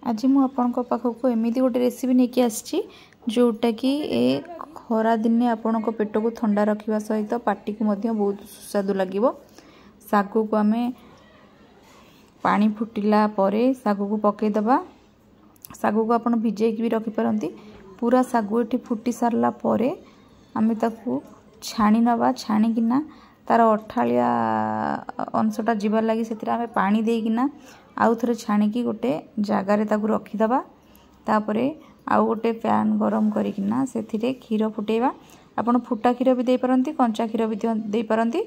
आज मु आपनको पाखक एमती गोटे रेसिपी नहीं आसी जोटा कि ए खरा दिने आपण पेट को ठंडा रखा सहित पार्टी को बहुत सुस्वादु लगे। सागु को आम पानी फुटिला परे सागु को पकईदबा। सागु को आप भिजे भी रखिपारती। पूरा सागु ये फुटी सारला परे आम ताकू छाणी नवा। छाणीकिना तार अठालिया अंशटा जीवार लगी से पानी देकिना आउ थे छाणिकी गोटे जगार रखीदबा। तापरे आउ गोटे पैन गरम करिकिना सेथिरे क्षीर फुटेबा। आपण फुटा क्षीर भी दे पारंती, कंचा क्षीर भी दे पारंती।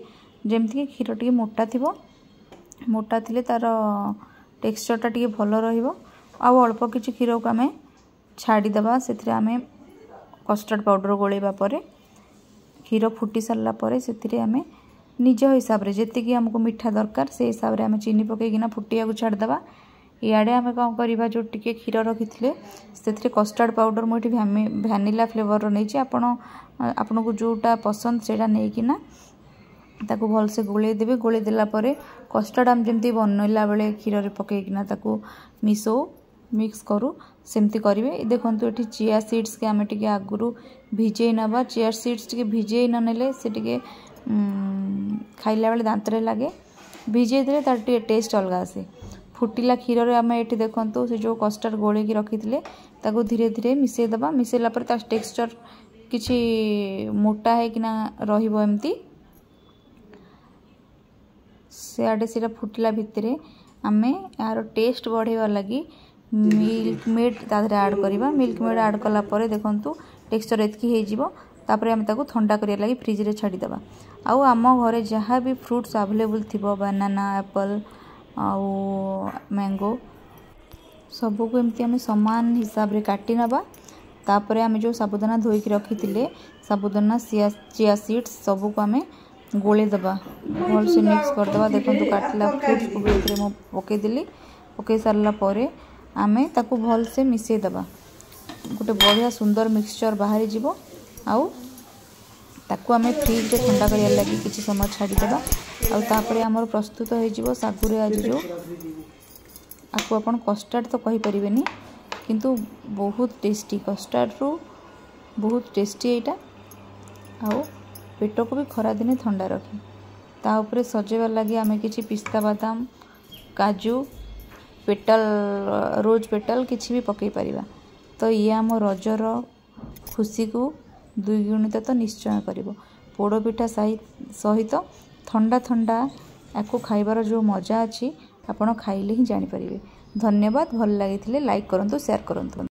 जेमती कि क्षीर टी मोटा थिबो, मोटा थिले तार टेक्सचरटा टी भल रहिबो। आउ अल्प किछि क्षीर को आमे छाड़ी दबा। सेथिरे आमे कस्टर्ड पाउडर गोलेबा परे क्षीर फुटी सारला परे सेथिरे आमे निज हिसाब रे जेतिकी हमको मीठा दरकार से हिसाब रे आमे चीनी पकईकिना फुटिया को छाड़दबा। इआडे आमे कौन करबा जो टिके क्षीर रखिथिले सेथिरे कस्टर्ड पाउडर मोठी वैनिला फ्लेवर नै छी। आपण को जोटा पसंद सेटा नै किना ताकू भल से गोले देबे। गोले देला परे कस्टर्ड आम जेमती बनैला बेले क्षीर रे पकईकिना ताकू मिक्स करू सेमती करिवे। देखंतु एठी चिया सीड्स के आमे टिके आगुरु भिजे नबा। चिया सीड्स टिके भिजे न नेले से टिके खाइला बेले दांतरे लगे। भिजे देले तार टिके टेस्ट अलग आसे। फुटिला क्षीर रे आमे एठी देखंतु से जो कस्टर्ड गोले की रखिथिले ताकू धीरे धीरे मिसेई दबा। मिसेला पर ता टेक्सचर किछि मोटा है किना रहिबो एमती। से आडे सेरा फुटिला भितरे आमे यार टेस्ट बढ़ेवा लगी मिल्क मेड तादरे ऐड करिबा। मिल्क मेड ऐड कला परे देखंतु टेक्सचर एतकी हे जिवो। तापरे आमे ताकू ठंडा करिया लगी फ्रिज रे छाडी दबा। आउ आम घरे जहाँ भी फ्रूट्स अवेलेबल थिबो बनाना एप्पल आउ मैंगो सबू को एमती आमे समान हिसाब रे काटी नबा। तापरे आमे जो साबुदाना धोई रखिथिले साबुदाना चिया सीड्स सबू को आमे गोले दबा। भल से मिक्स कर दबा। देखंतु काटला फ्रूट्स को एतरे मो पके देली। पके सारला परे आमे ताकू भल से मिसेई दबा। गोटे बढ़िया सुंदर मिक्सचर बाहरी जिवो। आउ ताकू आमे फ्रिज रे ठंडा करिया लगी किछि समय छाडी देबा। आउ तापरे हमर प्रस्तुत हो जिवो सागुरे। आज जो आपको अपन कस्टर्ड तो कहि परिबेनी किंतु बहुत टेस्टी कस्टर्ड रू बहुत टेस्टी एटा। आउ पेट को भी खरा दिने ठंडा रखे। ता ऊपर सजेवा लगी आमे किछि पिस्ता बादाम काजू पेटल रोज पेटल किछि भी पकई परिबा। तो ये आम रजर खुशी को द्विगुणित तो निश्चय करिवो। पोड़ पिठा सहित ठंडा ठंडा याकू खाइबार जो मजा अच्छी आपण खाइले ही जानी परिबे। धन्यवाद। भल लागिथिले लाइक करंतु शेयर करंतु।